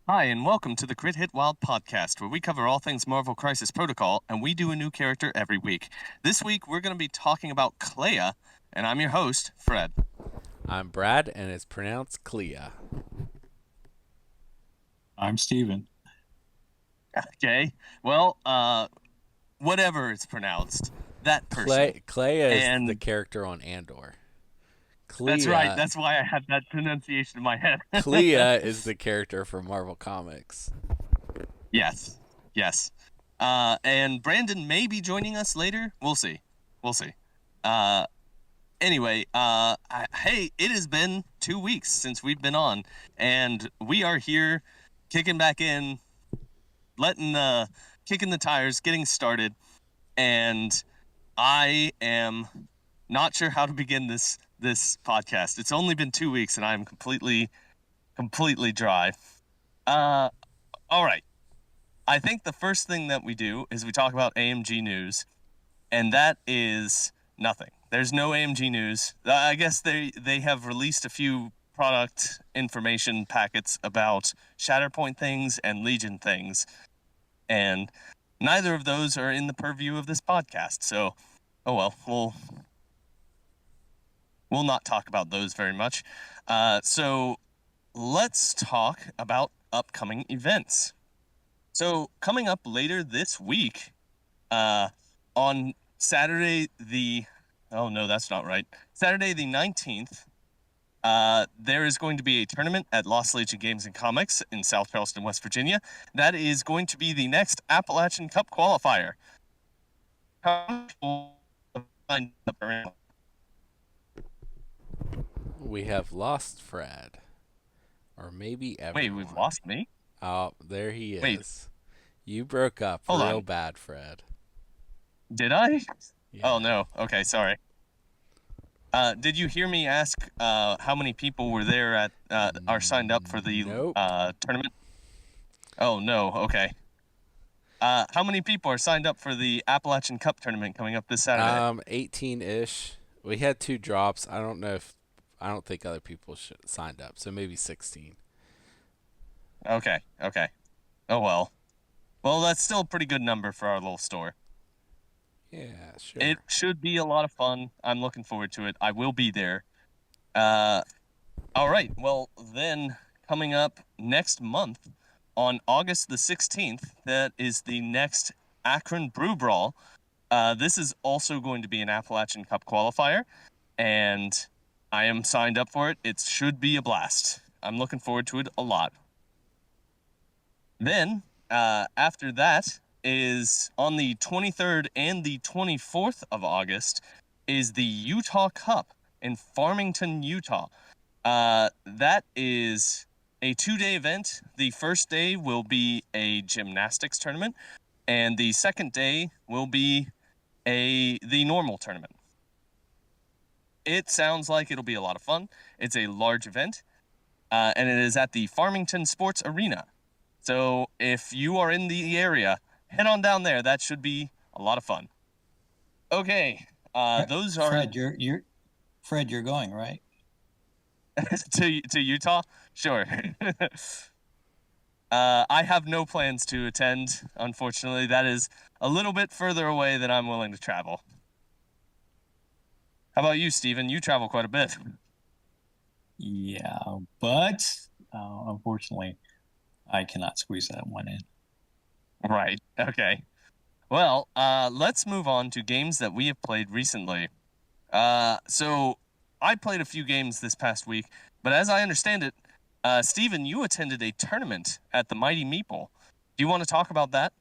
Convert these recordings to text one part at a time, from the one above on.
Hi, and welcome to the Crit Hit Wild podcast, where we cover all things Marvel Crisis Protocol, and we do a new character every week. This week, we're going to be talking about Clea, and I'm your host, Fred. I'm Brad, and it's pronounced Clea. I'm Steven. Okay, well, whatever it's pronounced, that person. Clea is the And character on Andor. that's right, Clea, that's why I had that pronunciation in my head. Clea is the character from Marvel Comics. Yes, yes. And Brandon may be joining us later. We'll see. We'll see. Uh, Anyway, hey, it has been 2 weeks since we've been on, and we are here kicking back in, kicking the tires, getting started, and I am not sure how to begin this podcast. It's only been 2 weeks, and I'm completely dry. Uh, all right. I think the first thing that we do is we talk about AMG news, and that is nothing. There's no AMG news. I guess they have released a few product information packets about Shatterpoint things and Legion things, and neither of those are in the purview of this podcast. So, oh well, we'll not talk about those very much. So let's talk about upcoming events. So coming up later this week, on Saturday the oh no, that's not right. Saturday the 19th, there is going to be a tournament at Lost Legion Games and Comics in South Charleston, West Virginia. That is going to be the next Appalachian Cup qualifier. We have lost Fred, or maybe Wait, everyone. we've lost me? Oh, there he Wait. is. You broke up Hold real on. bad, Fred. Did I? Yeah. Oh no. Okay, sorry. Did you hear me ask how many people were there at are signed up for the Nope. tournament? Oh no. Okay. How many people are signed up for the Appalachian Cup tournament coming up this Saturday? 18-ish. We had two drops. I don't think other people signed up, so maybe 16. Okay. Okay. Oh well. Well, that's still a pretty good number for our little store. Yeah, sure. It should be a lot of fun. I'm looking forward to it. I will be there. Uh, all right. Well, then coming up next month on August the 16th, that is the next Akron Brew Brawl. This is also going to be an Appalachian Cup qualifier, and I am signed up for it. It should be a blast. I'm looking forward to it a lot. Then, after that, is on the 23rd and the 24th of August, is the Utah Cup in Farmington, Utah. That is a 2-day event. The first day will be a gymnastics tournament, and the second day will be the normal tournament. It sounds like it'll be a lot of fun. It's a large event, and it is at the Farmington Sports Arena. So if you are in the area, head on down there. That should be a lot of fun. Okay, those are Fred, you're going, right? to Utah. Sure. I have no plans to attend. Unfortunately, that is a little bit further away than I'm willing to travel. How about you, Steven? You travel quite a bit. Yeah, but unfortunately, I cannot squeeze that one in. Right. Okay. Well, let's move on to games that we have played recently. So I played a few games this past week, but as I understand it, Steven, you attended a tournament at the Mighty Meeple. Do you want to talk about that?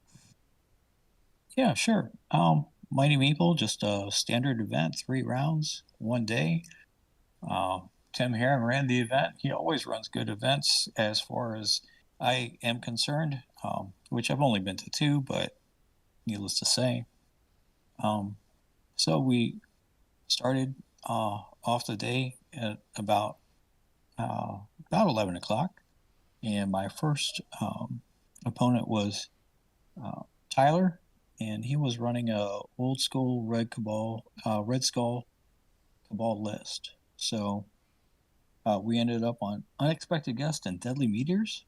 Yeah, sure. Mighty Meeple, just a standard event, 3 rounds, one day. Tim Heron ran the event. He always runs good events as far as I am concerned, which I've only been to two, but needless to say. Um, so we started off the day at about 11 o'clock, and my first opponent was Tyler, and he was running a old school Red Skull Cabal list. So we ended up on Unexpected Guest and Deadly Meteors,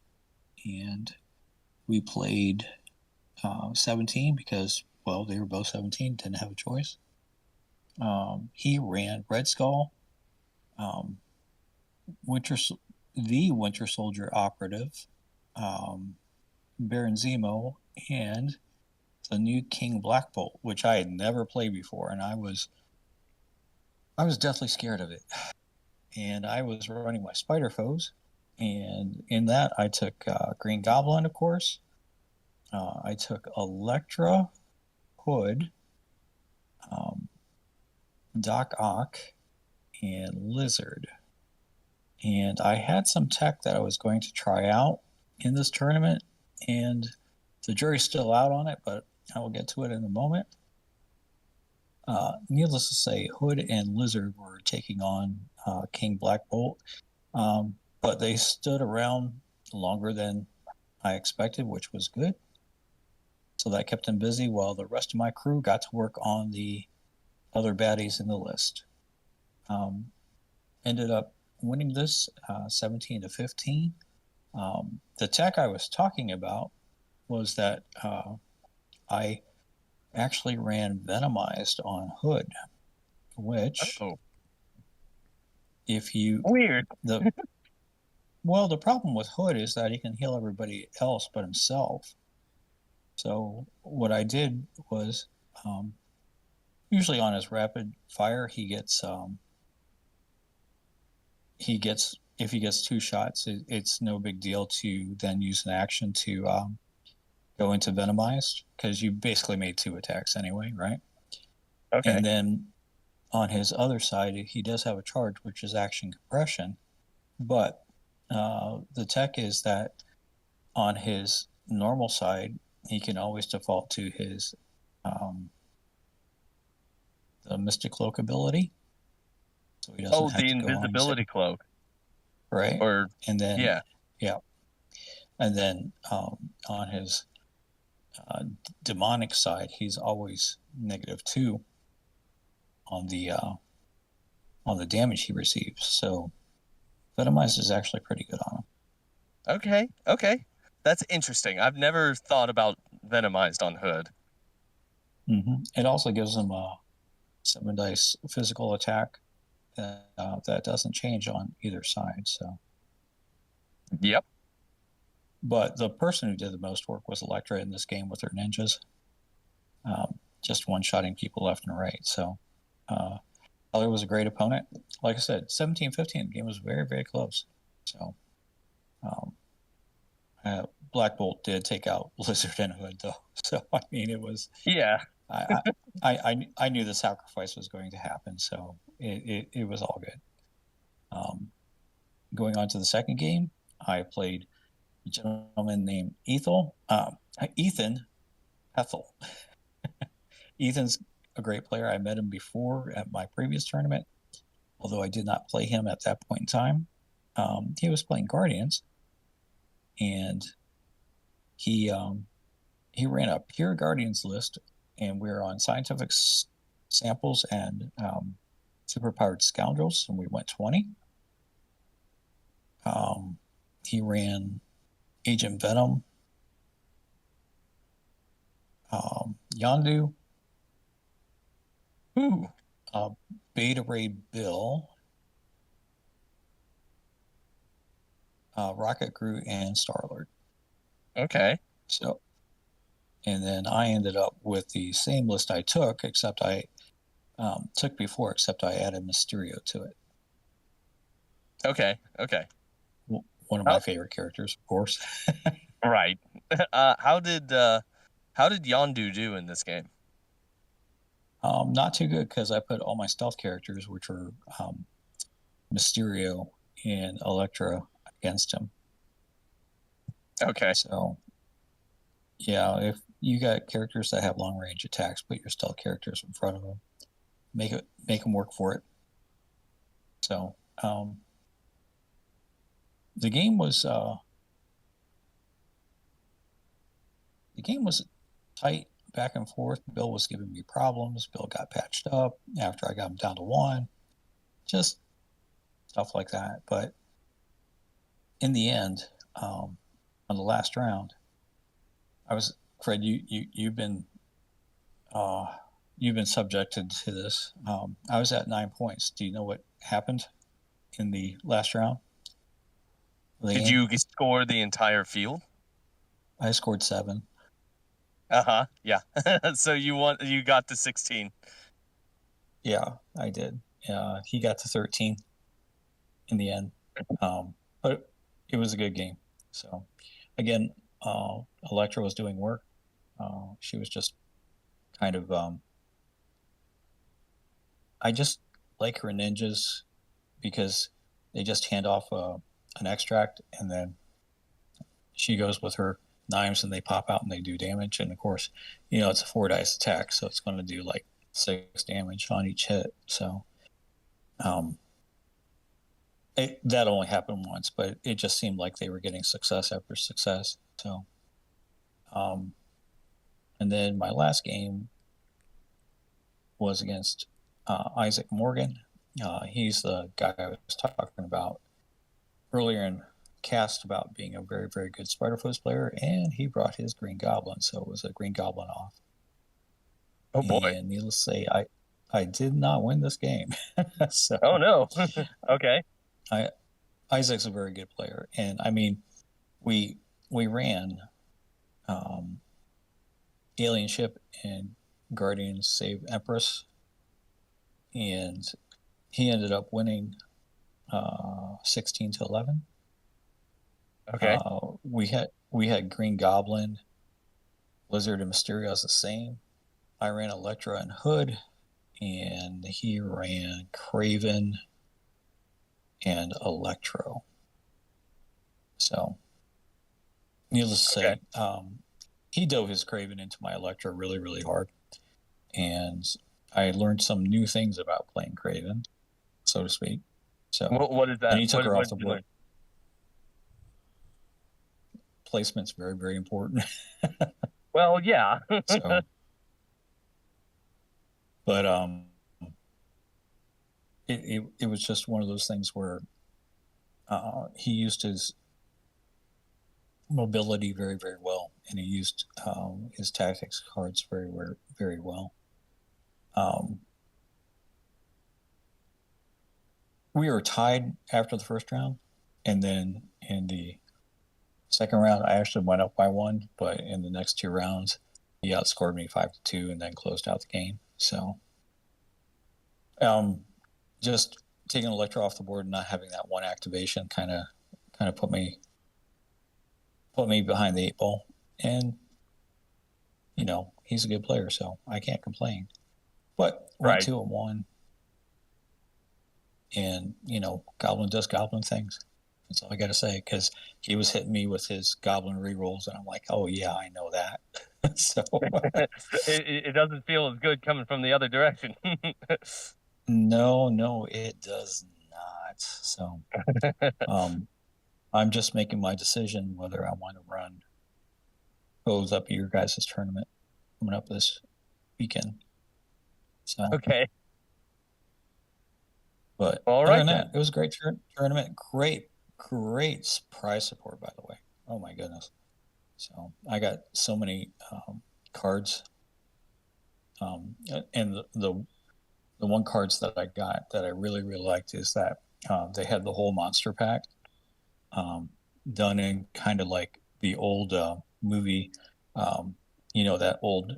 and we played 17 because, well, they were both 17, didn't have a choice. He ran Red Skull, um, Winter, the Winter Soldier Operative, Baron Zemo, and the new King Black Bolt, which I had never played before, and I was deathly scared of it. And I was running my Spider Foes, and in that I took Green Goblin, of course. I took Elektra, Hood, um, Doc Ock, and Lizard. And I had some tech that I was going to try out in this tournament, and the jury's still out on it, but I will get to it in a moment. Needless to say, Hood and Lizard were taking on King Black Bolt, but they stood around longer than I expected, which was good. So that kept them busy while the rest of my crew got to work on the other baddies in the list. Ended up winning this 17 to 15. The tech I was talking about was that I actually ran Venomized on Hood, which Oh, if you weird. the well, the problem with Hood is that he can heal everybody else but himself. So what I did was usually on his rapid fire he gets if he gets two shots, it's no big deal to then use an action to go into Venomized because you basically made two attacks anyway, right? Okay. And then on his other side, he does have a charge, which is action compression. But the tech is that on his normal side, he can always default to his the Mystic Cloak ability, so he doesn't Oh, have the to go on invisibility cloak. right. Or And then yeah. yeah, and then on his demonic side, he's always -2 on the damage he receives. So Venomized is actually pretty good on him. Okay. Okay. That's interesting. I've never thought about Venomized on Hood. It also gives him a 7 dice physical attack that doesn't change on either side. So, Yep. but the person who did the most work was Elektra in this game with her ninjas, just one-shotting people left and right. So, Tyler was a great opponent. Like I said, 17-15. The game was very, very close. So, um, Black Bolt did take out Lizard and Hood, though. So, I mean, it was Yeah. I knew the sacrifice was going to happen, so it was all good. Going on to the second game, I played a gentleman named Ethan Hethel. Ethan's a great player. I met him before at my previous tournament, although I did not play him at that point in time. He was playing Guardians, and he ran a pure Guardians list, and we were on scientific samples and superpowered scoundrels, and we went 20. He ran Agent Venom, Yondu, Ooh. Beta Ray Bill, Rocket Groot, and Star-Lord. Okay. So, and then I ended up with the same list I took, except I took before, except I added Mysterio to it. Okay. Okay. One of my favorite characters, of course. Right. How did Yondu do in this game? Not too good because I put all my stealth characters, which were Mysterio and Elektra, against him. Okay. So, yeah, if you got characters that have long range attacks, put your stealth characters in front of them. Make them work for it. So, the game was tight back and forth. Bill was giving me problems. Bill got patched up after I got him down to 1. Just stuff like that. But in the end, on the last round, I was Fred. Uh, you've been subjected to this. I was at 9 points. Do you know what happened in the last round of the Did game? you score the entire field? I scored 7. Uh-huh. Yeah. So you got to 16. Yeah, I did. He got to 13 in the end, but it was a good game. So again, Electra was doing work. She was just kind of. I just like her ninjas because they just hand off an extract and then she goes with her knives and they pop out and they do damage. And of course, it's a 4 dice attack, so it's going to do like 6 damage on each hit. So um, that only happened once, but it just seemed like they were getting success after success. So, and then my last game was against Isaac Morgan. He's the guy I was talking about earlier in cast about being a very, very good Spider-Foes player, and he brought his Green Goblin, so it was a Green Goblin off. Oh boy. And needless to say, I did not win this game. So Oh no. Okay. Isaac's a very good player, and I mean, we ran Alien Ship and Guardians Save Empress, and he ended up winning 16-11. Okay. We had Green Goblin, Lizard, and Mysterio as the same. I ran Elektra and Hood, and he ran Craven and Electro. So, needless to Okay. say, he dove his Craven into my Electro really, really hard, and I learned some new things about playing Craven, so to speak. So, What is and that? he took her What off did the you board. learn? Placement's very, very important. Well, yeah. So, but it was just one of those things where he used his mobility very, very well, and he used his tactics cards very, very, very well. We were tied after the first round, and then in the second round, I actually went up by 1, but in the next 2 rounds, he outscored me 5-2, and then closed out the game. So, just taking Electro off the board and not having that one activation kind of put me behind the 8 ball, and he's a good player, so I can't complain. But went Right. 2-1, and Goblin does Goblin things. That's all I got to say, because he was hitting me with his Goblin rerolls, and I'm like, oh yeah, I know that. So It doesn't feel as good coming from the other direction. no, it does not. So I'm just making my decision whether I want to run goes up your guys' tournament coming up this weekend. So, Okay. but All other right than then. that, it was a great tournament. Great prize support, by the way. Oh my goodness. So I got so many cards, and the one cards that I got that I really, really liked is that they had the whole monster pack done in kind of like the old movie, that old,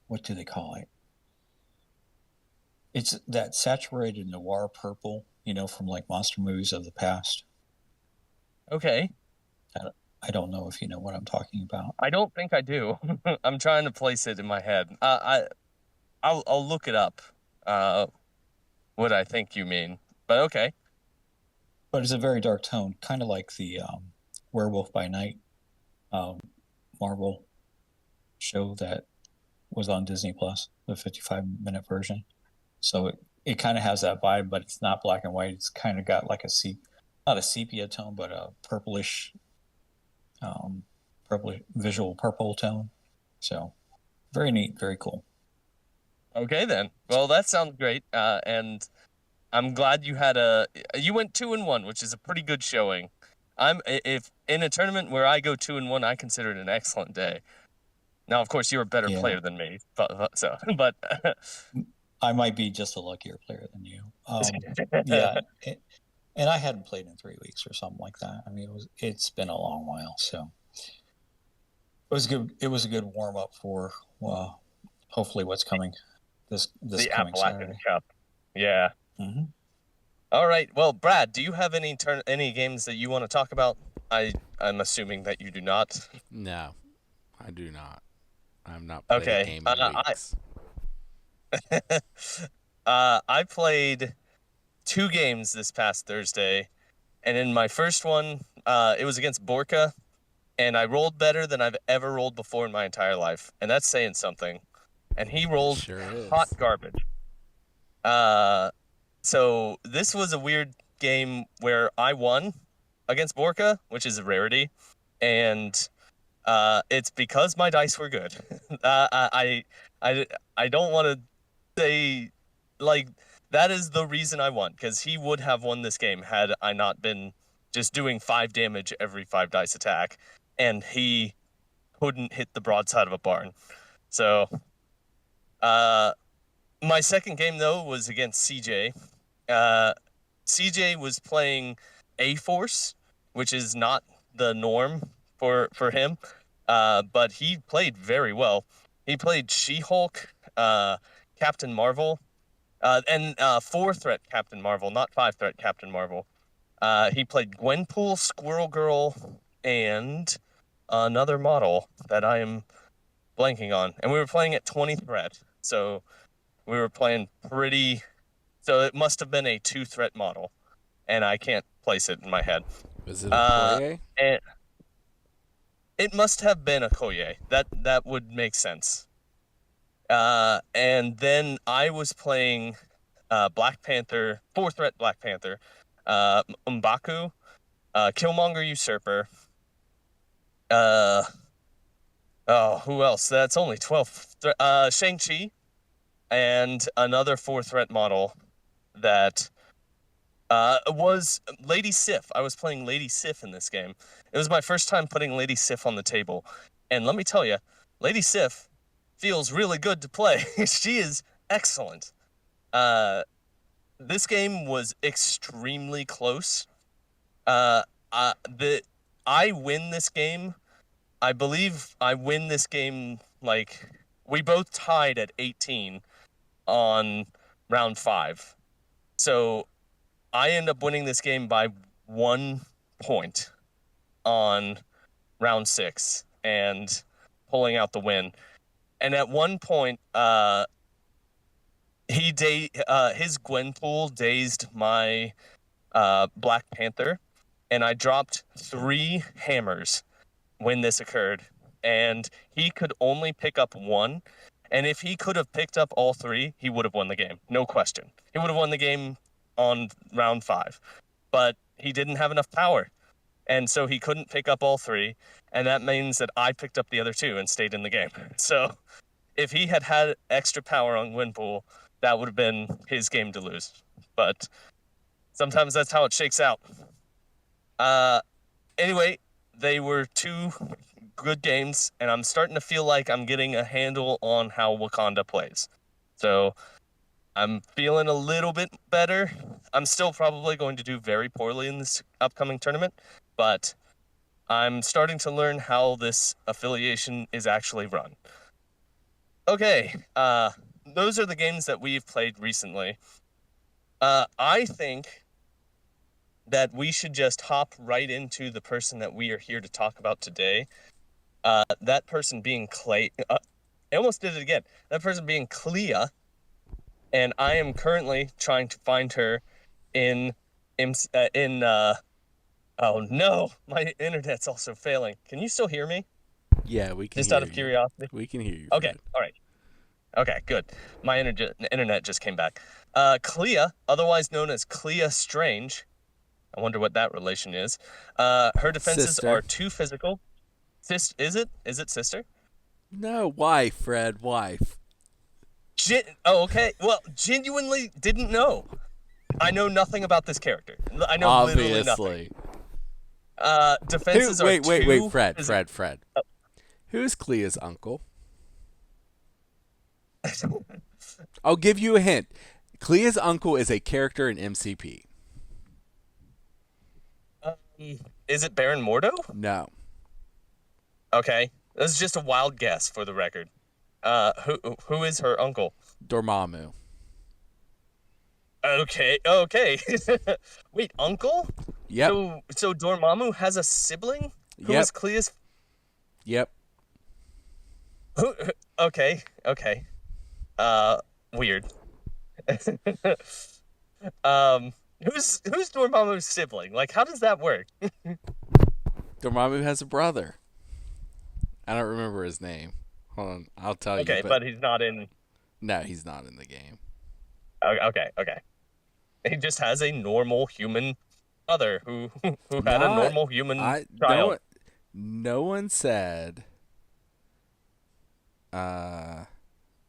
what do they call it? It's that saturated noir purple, from like monster movies of the past. Okay. I don't know if you know what I'm talking about. I don't think I do. I'm trying to place it in my head. I'll look it up. Uh, what I think you mean. But okay. But it's a very dark tone, kind of like the Werewolf by Night um, Marvel show that was on Disney Plus, the 55-minute version. So it kind of has that vibe, but it's not black and white. It's kind of got like not a sepia tone, but a um, purplish visual purple tone. So very neat, very cool. Okay then. Well, that sounds great. And I'm glad you went 2-1, which is a pretty good showing. If in a tournament where I go 2-1, I consider it an excellent day. Now, of course, you're a better Yeah. player than me, but I might be just a luckier player than you. Yeah, and I hadn't played in 3 weeks or something like that. I mean, it's been a long while, so it was good. It was a good warm up for hopefully what's coming this the coming Appalachian Saturday. Cup. Yeah. Mm-hmm. All right. Well, Brad, do you have any games that you want to talk about? I'm assuming that you do not. No, I do not. I've not played a Okay. game in weeks. I played 2 games this past Thursday, and in my first one, it was against Borka, and I rolled better than I've ever rolled before in my entire life, and that's saying something. And he It rolled sure hot is. garbage. So this was a weird game where I won against Borka, which is a rarity, and it's because my dice were good. I I don't want to say like that is the reason I won, because he would have won this game had I not been just doing 5 damage every 5 dice attack, and he couldn't hit the broadside of a barn. So, my second game though was against CJ. Uh, CJ was playing A Force, which is not the norm for him, but he played very well. He played She-Hulk, Captain Marvel, and 4-threat Captain Marvel, not 5-threat Captain Marvel. He played Gwenpool, Squirrel Girl, and another model that I am blanking on. And we were playing at 20 threat, so we were playing pretty. So it must have been a 2-threat model, and I can't place it in my head. Was it a Clea? And it must have been a Koye. That would make sense. And then I was playing Black Panther, 4-threat Black Panther, M'Baku, Killmonger Usurper. Who else? That's only 12. Shang-Chi, and another 4-threat model that was Lady Sif. I was playing Lady Sif in this game. It was my first time putting Lady Sif on the table. And let me tell you, Lady Sif feels really good to play. She is excellent. This game was extremely close. I win this game. I believe I win this game, like, we both tied at 18 on round 5. So I end up winning this game by 1 point on round 6 and pulling out the win. And at one point, his Gwenpool dazed my Black Panther, and I dropped 3 hammers when this occurred, and he could only pick up 1. And if he could have picked up all 3, he would have won the game, no question. He would have won the game on round 5, but he didn't have enough power, and so he couldn't pick up all 3, and that means that I picked up the other 2 and stayed in the game. So if he had had extra power on Winpool, that would have been his game to lose. But sometimes that's how it shakes out. Anyway, they were 2 good games, and I'm starting to feel like I'm getting a handle on how Wakanda plays. So I'm feeling a little bit better. I'm still probably going to do very poorly in this upcoming tournament, but I'm starting to learn how this affiliation is actually run. Okay, those are the games that we've played recently. I think that we should just hop right into the person that we are here to talk about today. That person being Clea. I almost did it again. That person being Clea, and I am currently trying to find her in. Oh no, my internet's also failing. Can you still hear me? Yeah, we can Just hear out of you. curiosity. We can hear you, Okay, Fred. all right. Okay, good. My internet just came back. Clea, otherwise known as Clea Strange. I wonder what that relation is. Her defenses Sister. are 2 physical. Is it? Is it sister? No, wife, Fred, wife. Okay. Well, genuinely didn't know. I know nothing about this character. I know literally nothing. Obviously. Who? Defenses are Wait, two. Fred. Who is Clea's uncle? I'll give you a hint. Clea's uncle is a character in MCP. Um, is it Baron Mordo? No. Okay, this is just a wild guess for the record. Who is her uncle? Dormammu. Okay. Wait, uncle? Yep. So Dormammu has a sibling who Yep. is Clea's. Yep. Who? Okay. Uh, Weird. Who's Dormammu's sibling? Like, how does that work? Dormammu has a brother. I don't remember his name. Hold on, I'll tell you. Okay, But but he's not in. no, he's not in the game. Okay. He just has a normal human brother who had a Not. normal human I. No child. one. No one said. Uh.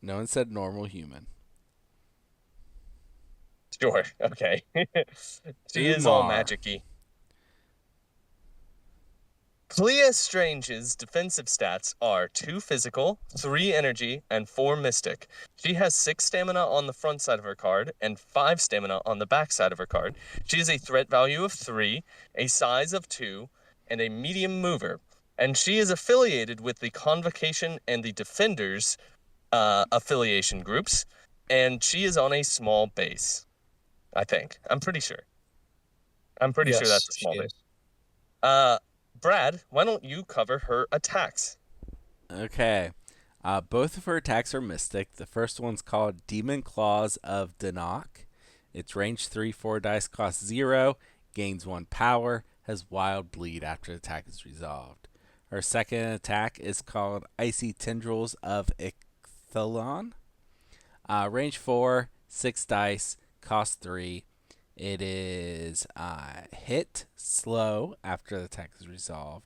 No one said normal human. Sure. Okay. She is all Umar. magicy. Clea Strange's defensive stats are 2 physical, 3 energy, and 4 mystic. She has 6 stamina on the front side of her card and 5 stamina on the back side of her card. She has a threat value of 3, a size of 2, and a medium mover. And she is affiliated with the Convocation and the Defenders affiliation groups. And she is on a small base, I think. I'm pretty sure. Yes, That's a she small base. is. Brad, why don't you cover her attacks? Okay. Both of her attacks are mystic. The first one's called Demon Claws of Danok. Its range 3, 4 dice, costs 0, gains 1 power, has wild bleed after the attack is resolved. Her second attack is called Icy Tendrils of Icthalon. Range 4, 6 dice, cost 3. It is hit slow after the attack is resolved,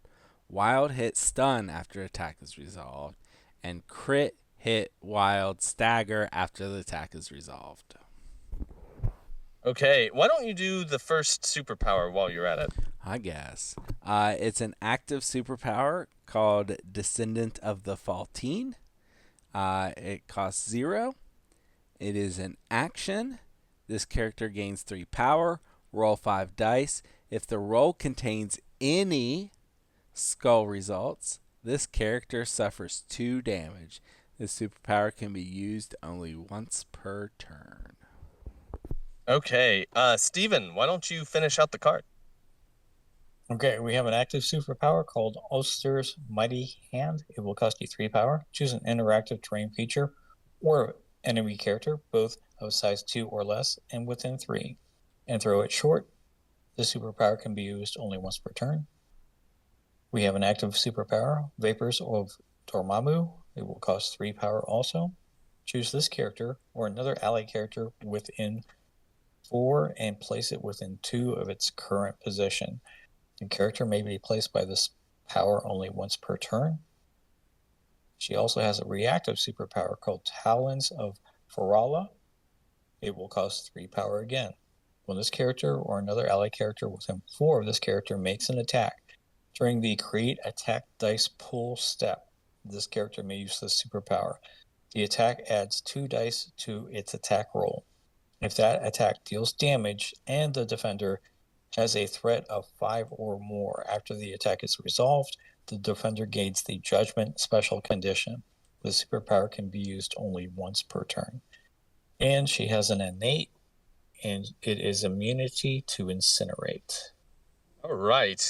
wild hit stun after attack is resolved, and crit hit wild stagger after the attack is resolved. Okay, why don't you do the first superpower while you're at it? I guess. It's an active superpower called Descendant of the Faltine. It costs 0. It is an action. This character gains 3 power. Roll 5 dice. If the roll contains any skull results, this character suffers 2 damage. This superpower can be used only once per turn. Okay, Steven, why don't you finish out the card? Okay, we have an active superpower called Ulster's Mighty Hand. It will cost you 3 power. Choose an interactive terrain feature or enemy character, both of size 2 or less, and within 3, and throw it short. The superpower can be used only once per turn. We have an active superpower, Vapors of Dormammu. It will cost 3 power also. Choose this character or another ally character within 4 and place it within 2 of its current position. The character may be placed by this power only once per turn. She also has a reactive superpower called Talons of Farala. It will cost 3 power again. When this character or another ally character within 4 of this character makes an attack, during the create attack dice pool step, this character may use this superpower. The attack adds 2 dice to its attack roll. If that attack deals damage and the defender has a threat of 5 or more after the attack is resolved, the defender gains the Judgment special condition. The superpower can be used only once per turn. And she has an innate, and it is immunity to incinerate. All right,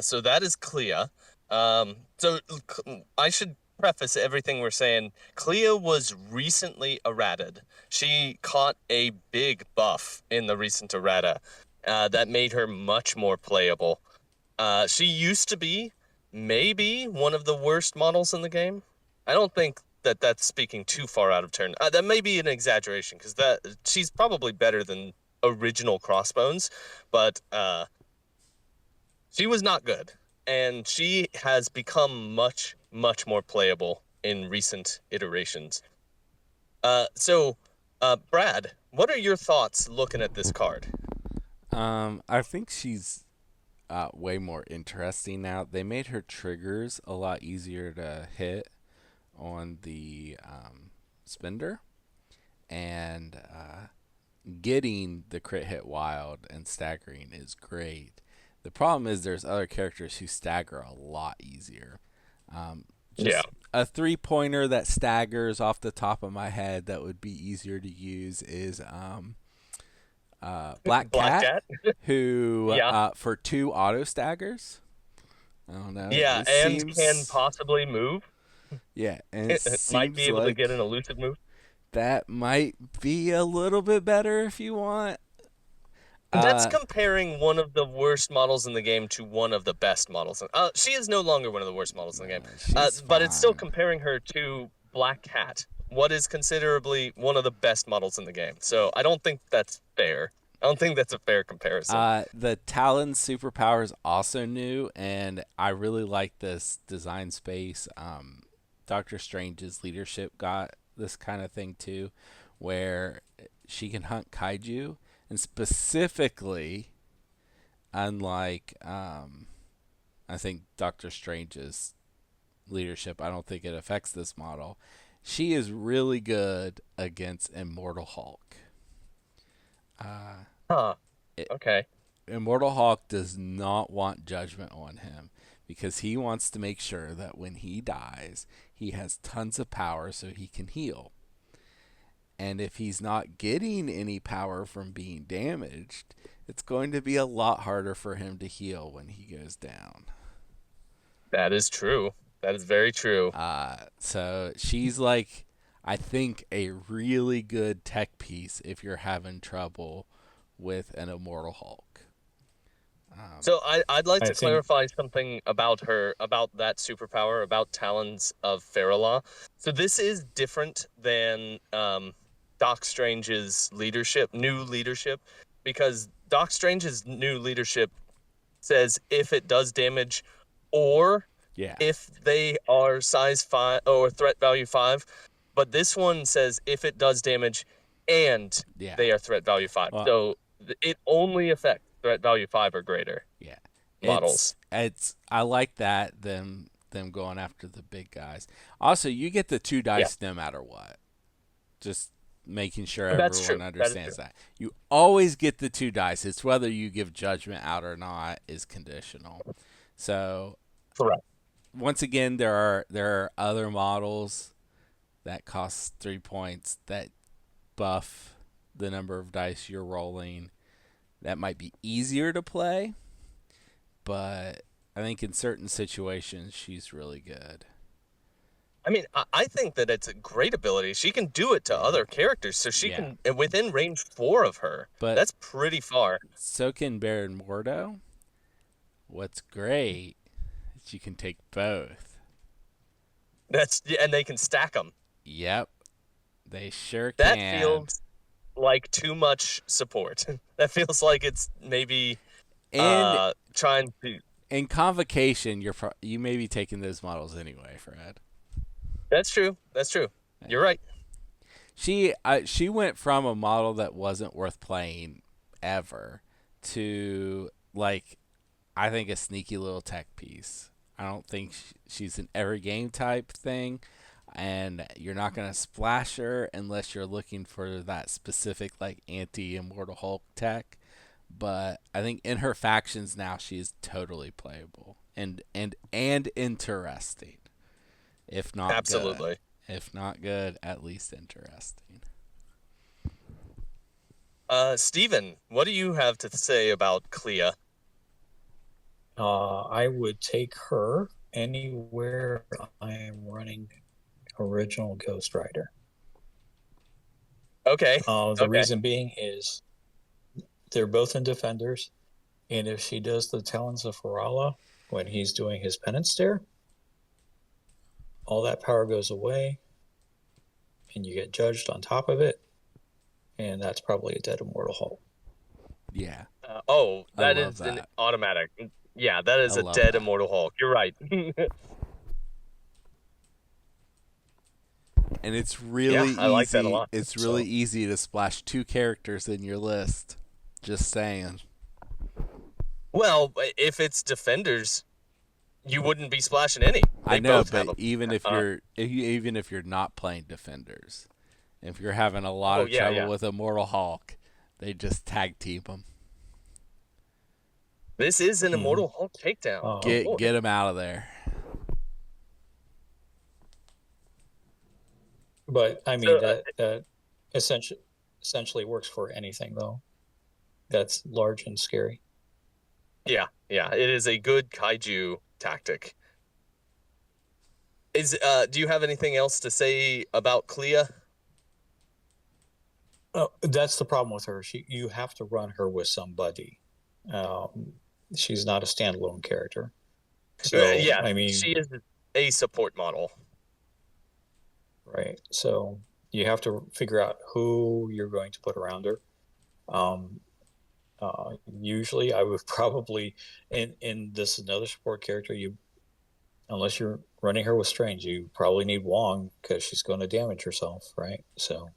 so that is Clea. I should preface everything we're saying. Clea was recently errated. She caught a big buff in the recent errata that made her much more playable. She used to be maybe one of the worst models in the game. I don't think that that's speaking too far out of turn. That may be an exaggeration because that she's probably better than original Crossbones, but she was not good, and she has become much more playable in recent iterations. Brad, what are your thoughts looking at this card? I think she's way more interesting now. They made her triggers a lot easier to hit on the spender, and getting the crit hit wild and staggering is great. The problem is there's other characters who stagger a lot easier. Yeah. Just a 3-pointer that staggers off the top of my head that would be easier to use is Black Black Cat, Cat. who Yeah. for 2 auto staggers. I don't know. Yeah, It and can seems, possibly move. yeah, and it It might be seems able to like get an elusive move. that might be a little bit better if you want. That's Uh, comparing one of the worst models in the game to one of the best models. She is no longer one of the worst models in the game. she's But it's still fine. comparing her to Black Cat, what is considerably one of the best models in the game. So I don't think that's fair. I don't think that's a fair comparison. The Talon superpower is also new, and I really like this design space. Doctor Strange's leadership got this kind of thing too, where she can hunt kaiju, and specifically, unlike I think Doctor Strange's leadership, I don't think it affects this model. She is really good against Immortal Hulk. Huh. It, Okay. Immortal Hulk does not want judgment on him because he wants to make sure that when he dies, he has tons of power so he can heal. And if he's not getting any power from being damaged, it's going to be a lot harder for him to heal when he goes down. That is true. That is very true. So she's like, I think, a really good tech piece if you're having trouble with an Immortal Hulk. So I'd like I to think clarify something about her, about that superpower, about Talons of Faralaw. So this is different than Doc Strange's leadership, new leadership, because Doc Strange's new leadership says if it does damage, or Yeah, if they are size 5 or threat value 5. But this one says if it does damage and yeah. they are threat value 5. Well, So it only affects threat value 5 or greater yeah. models. It's I like that them going after the big guys. Also, you get the 2 Yeah, dice no matter what. Just making sure that's true. everyone That is true. understands that. You always get the 2 dice. It's whether you give judgment out or not is conditional. So, Correct. once again, there are other models that cost 3 points that buff the number of dice you're rolling. That might be easier to play, but I think in certain situations she's really good. I mean, I think that it's a great ability. She can do it to Yeah. other characters, so she Yeah. can within range 4 of her. But That's pretty far. so can Baron Mordo. What's great is you can take both. That's and they can stack them. Yep, they sure That can. feels like too much support. That feels like it's maybe And trying to. in Convocation, you may be taking those models anyway, Fred. That's true. That's true. You're right. She went from a model that wasn't worth playing ever to, like, I think, a sneaky little tech piece. I don't think she's an every game type thing, and you're not gonna splash her unless you're looking for that specific, like, anti Immortal Hulk tech. But I think in her factions now she's totally playable and interesting, if not good. Absolutely. If not good, at least interesting. Steven, what do you have to say about Clea? I would take her anywhere I am running original Ghost Rider. Okay. The Okay. reason being is they're both in Defenders, and if she does the Talons of Farala when he's doing his penance stare, all that power goes away, and you get judged on top of it, and that's probably a dead Immortal Hulk. Yeah, I That love is an that. automatic. Yeah, that I is a love dead that. Immortal Hulk. You're right. And it's really I like that a easy. lot. It's really So- easy to splash 2 characters in your list. Just saying. Well, if it's defenders, you wouldn't be splashing any. I They know, both have but a. even if you're not playing defenders, if you're having a lot Oh of yeah, trouble yeah. with Immortal Hulk, they just tag team them. This is an Hmm. Immortal Hulk takedown. Oh Get boy. get them out of there. But I So mean that essentially works for anything though that's large and scary. yeah, yeah, it is a good kaiju tactic. Do you have anything else to say about Clea? Oh, that's the problem with her. You have to run her with somebody. Um, she's not a standalone character. So Yeah, I mean, she is a support model. right. So you have to figure out who you're going to put around her. Um, Usually, I would probably in this another support character. You unless you're running her with strange, you probably need Wong because she's going to damage herself, right? So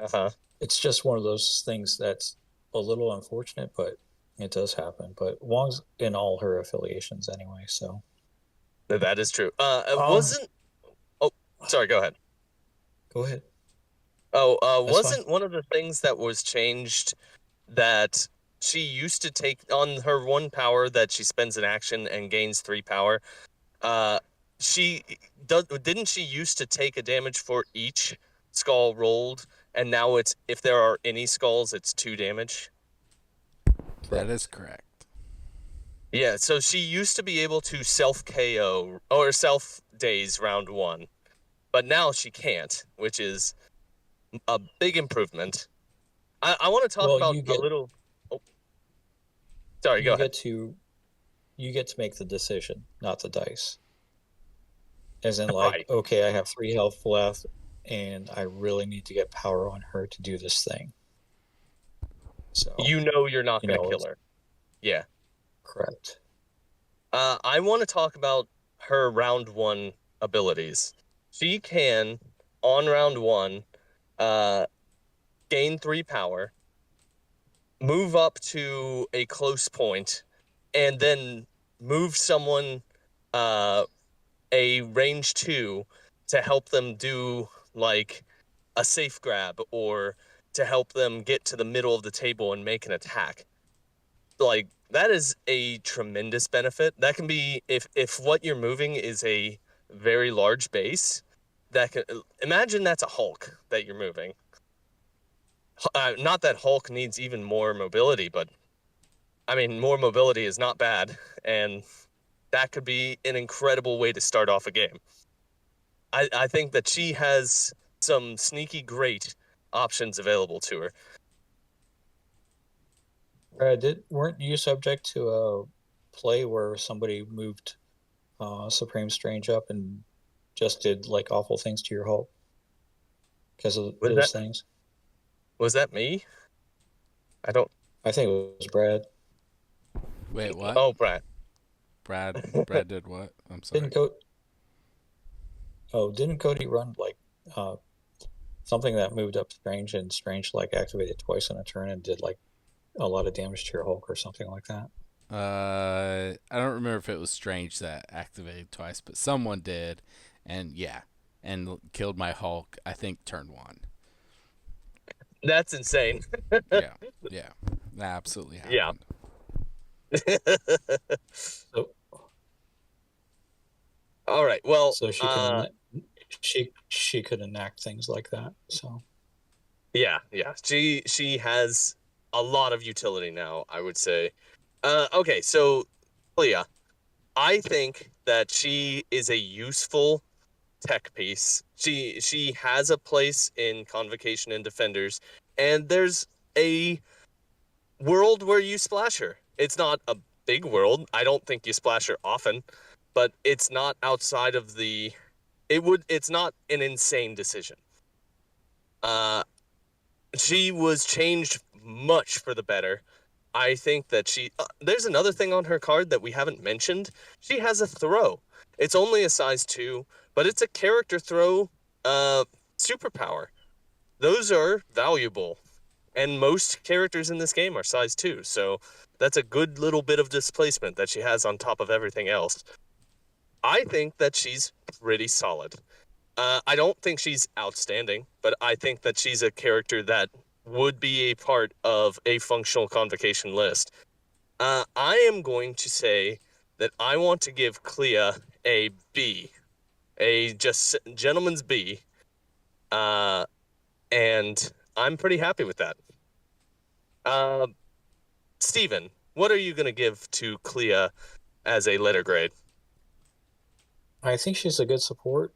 Uh-huh. it's just one of those things that's a little unfortunate, but it does happen. But Wong's in all her affiliations anyway, so That is true. It um, wasn't. Oh, sorry. Go ahead. go ahead. Oh, That's fine. wasn't one of the things that was changed that she used to take on her one power that she spends an action and gains 3 power? Uh, she didn't she used to take a damage for each skull rolled, and now it's if there are any skulls, it's 2 damage. That is Correct. correct. Yeah, so she used to be able to self KO or self daze round one, but now she can't, which is a big improvement. I want to talk Well, about a little. Oh, sorry, go you ahead. get to you get to make the decision, not the dice. As in, like, Right. okay, I have 3 health left, and I really need to get power on her to do this thing. So You know you're not you going to know, kill it's her. Yeah. correct. I want to talk about her round one abilities. She can, on round one, uh, gain 3 power, move up to a close point, and then move someone uh, a range 2 to help them do like a safe grab or to help them get to the middle of the table and make an attack. Like that is a tremendous benefit. That can be if what you're moving is a very large base, that can imagine that's a Hulk that you're moving. Not that Hulk needs even more mobility, but I mean more mobility is not bad, and that could be an incredible way to start off a game. I think that she has some sneaky great options available to her. Did weren't you subject to a play where somebody moved Supreme Strange up and just did like awful things to your Hulk because of Was that those things? was that me? I don't. I think it was Brad. Wait, what? Oh, Brad. Brad did what? I'm sorry. Didn't Co Oh, didn't Cody run like uh something that moved up Strange and Strange like activated twice in a turn and did like a lot of damage to your Hulk or something like that? I don't remember if it was Strange that activated twice, but someone did, and yeah, and killed my Hulk. I think turn one. That's insane. Yeah, yeah, that absolutely Yeah. happened. So All right. Well, so she could enact things like that. So yeah, yeah. She has a lot of utility now, I would say. Okay, so Leah, I think that she is a useful tech piece. She has a place in Convocation and Defenders, and there's a world where you splash her. It's not a big world. I don't think you splash her often, but it's not outside of the it's not an insane decision. Uh she was changed much for the better. I think that there's another thing on her card that we haven't mentioned. She has a throw. It's only a size 2, but it's a character throw uh superpower. Those are valuable. and most characters in this game are size 2, so that's a good little bit of displacement that she has on top of everything else. I think that she's pretty solid. I don't think she's outstanding, but I think that she's a character that would be a part of a functional convocation list. I am going to say that I want to give Clea a B, a just gentleman's B, uh, and I'm pretty happy with that. Uh, Steven, what are you going to give to Clea as a letter grade? I think she's a good support.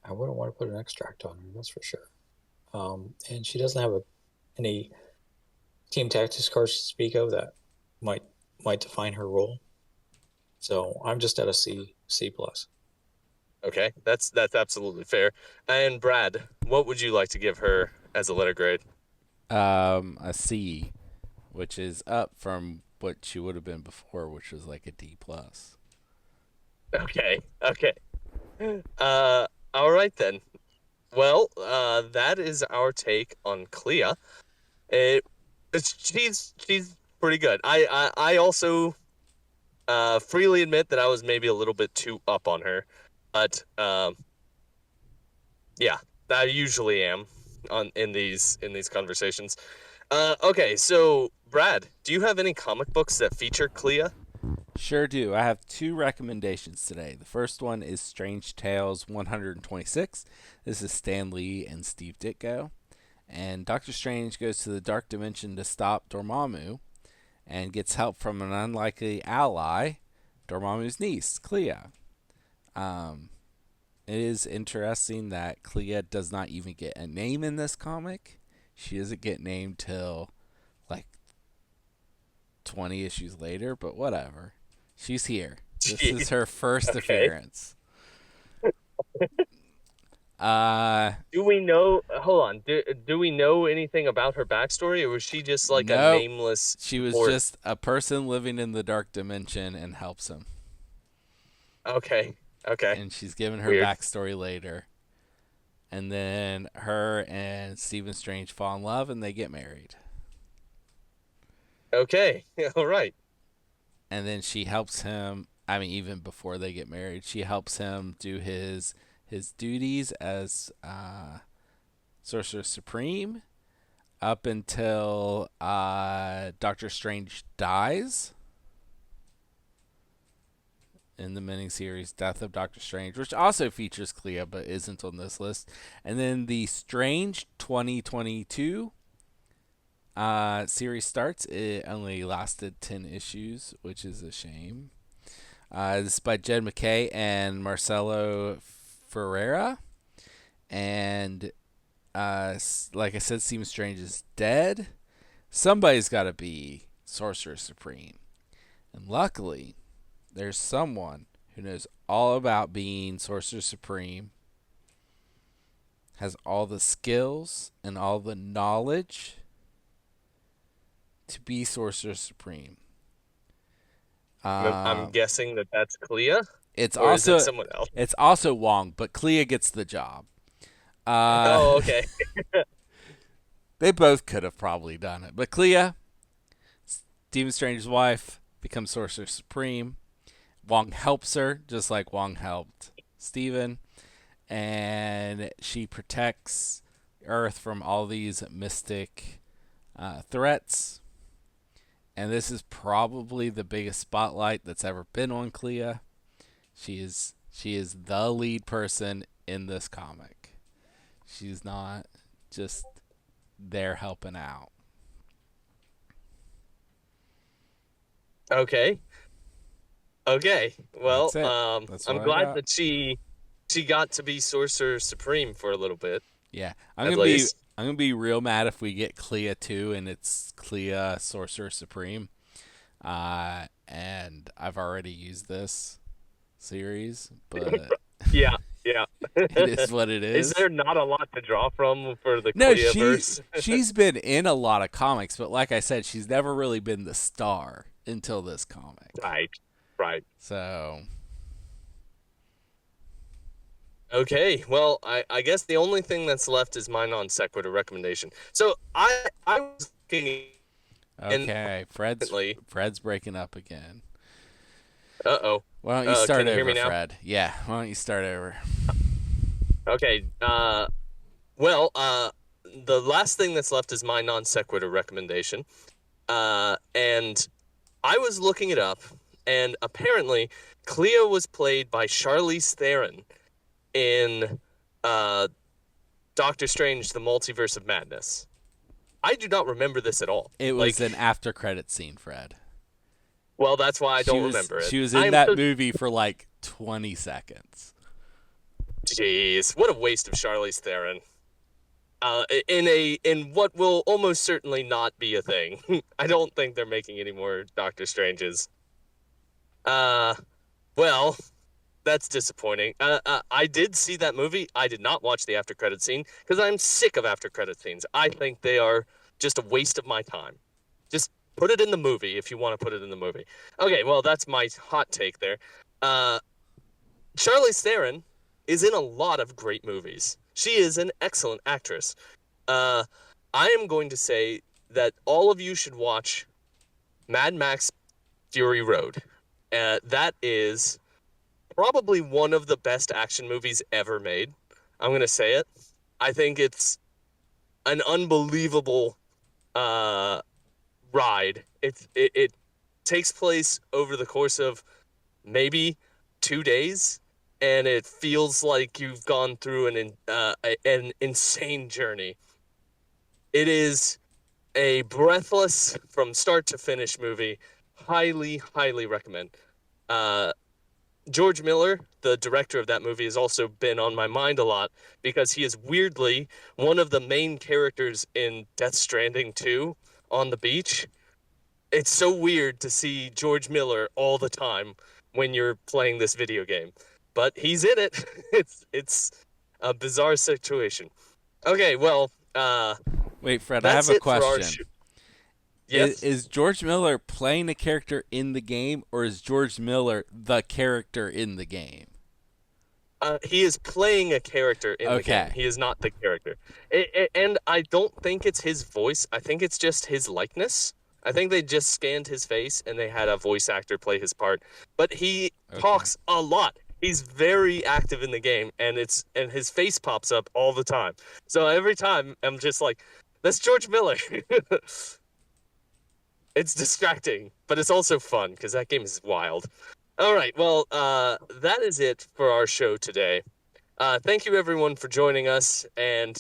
I wouldn't want to put an extract on her, that's for sure. And she doesn't have any team tactics cards to speak of that might define her role. So I'm just at a C plus. Okay, that's absolutely fair. And Brad, what would you like to give her as a letter grade? A C, which is up from what she would have been before, which was like a D plus. Okay, okay. All right then. Well, that is our take on Clea. She's pretty good. I also freely admit that I was maybe a little bit too up on her, but yeah, I usually am in these conversations. Okay, so Brad, do you have any comic books that feature Clea? Sure do. I have two recommendations today. The first one is Strange Tales 126. This is Stan Lee and Steve Ditko. And Doctor Strange goes to the Dark Dimension to stop Dormammu and gets help from an unlikely ally, Dormammu's niece, Clea. It is interesting that Clea does not even get a name in this comic. She doesn't get named till like 20 issues later, but whatever. She's here. This is her first Okay. appearance. Uh, Do we know? Hold on. Do we know anything about her backstory, or was she just like a nope. nameless She was support? just a person living in the dark dimension and helps him. Okay. Okay. And she's given her Weird. backstory later. And then her and Stephen Strange fall in love and they get married. Okay. All right. And then she helps him. I mean, even before they get married, she helps him do his duties as Sorcerer Supreme up until Doctor Strange dies in the miniseries Death of Doctor Strange, which also features Clea but isn't on this list. And then the Strange 2022 series starts. It only lasted 10 issues, which is a shame. This is by Jed McKay and Marcelo Ferreira. And like I said, Stephen Strange is dead. Somebody's got to be Sorcerer Supreme. And luckily, there's someone who knows all about being Sorcerer Supreme, has all the skills and all the knowledge to be Sorcerer Supreme. I'm guessing that that's Clea, It's or is it also someone else? it's also Wong, but Clea gets the job. Oh, okay. They both could have probably done it, but Clea, Stephen Strange's wife, becomes Sorcerer Supreme. Wong helps her, just like Wong helped Stephen, and she protects Earth from all these mystic threats. And this is probably the biggest spotlight that's ever been on Clea. She is the lead person in this comic. She's not just there helping out. Okay. Okay. Well, That's it. That's I'm what I glad got. that she got to be Sorcerer Supreme for a little bit, Yeah, at least. I'm gonna be real mad if we get Clea 2 and it's Clea Sorcerer Supreme. And I've already used this series, but Yeah. Yeah. it is what it Is is. there not a lot to draw from for the No, Clea verse? she's been in a lot of comics, but like I said, she's never really been the star until this comic. Right. Right. So Okay, well, I guess the only thing that's left is my non sequitur recommendation. So I was looking Okay, Fred's intently. Fred's breaking up again. Uh-oh. Why don't you start Can you hear me over, now? Fred? Yeah, why don't you start over? Okay. Well, the last thing that's left is my non sequitur recommendation. And I was looking it up, and apparently Clea was played by Charlize Theron in uh, Doctor Strange: The Multiverse of Madness. I do not remember this at all. It was Like, an after credit scene, Fred. well, that's why I She don't was remember it. she was I in am that so movie for like 20 seconds. jeez, what a waste of Charlize Theron. In what will almost certainly not be a thing. I don't think they're making any more Doctor Stranges. Uh, well, that's disappointing. I did see that movie. I did not watch the after credit scene because I'm sick of after credit scenes. I think they are just a waste of my time. Just put it in the movie if you want to put it in the movie. Okay, well, that's my hot take there. Uh, Charlize Theron is in a lot of great movies. She is an excellent actress. Uh, I am going to say that all of you should watch Mad Max Fury Road. That is probably one of the best action movies ever made. I'm going to say it. I think it's an unbelievable uh, ride. It takes place over the course of maybe 2 days, and it feels like you've gone through an insane journey. It is a breathless from start to finish movie. Highly, highly recommend. Uh, George Miller, the director of that movie, has also been on my mind a lot because he is weirdly one of the main characters in Death Stranding 2 on the beach. It's so weird to see George Miller all the time when you're playing this video game, but he's in it. It's a bizarre situation. Okay, well, Wait, Fred, I have that's a it for our question. show. Is, Yes. is George Miller playing a character in the game, or is George Miller the character in the game? He is playing a character in the game. Okay. He is not the character. And I don't think it's his voice. I think it's just his likeness. I think they just scanned his face and they had a voice actor play his part. But he Okay. talks a lot. He's very active in the game, and his face pops up all the time. So every time I'm just like, that's George Miller. It's distracting, but it's also fun because that game is wild. All right, well, that is it for our show today. Thank you, everyone, for joining us, and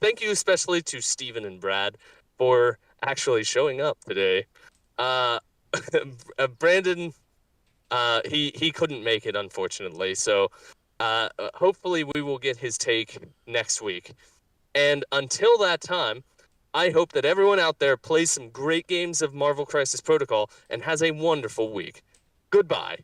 thank you especially to Steven and Brad for actually showing up today. Uh, Brandon, he couldn't make it, unfortunately, so hopefully we will get his take next week. And until that time, I hope that everyone out there plays some great games of Marvel Crisis Protocol and has a wonderful week. Goodbye.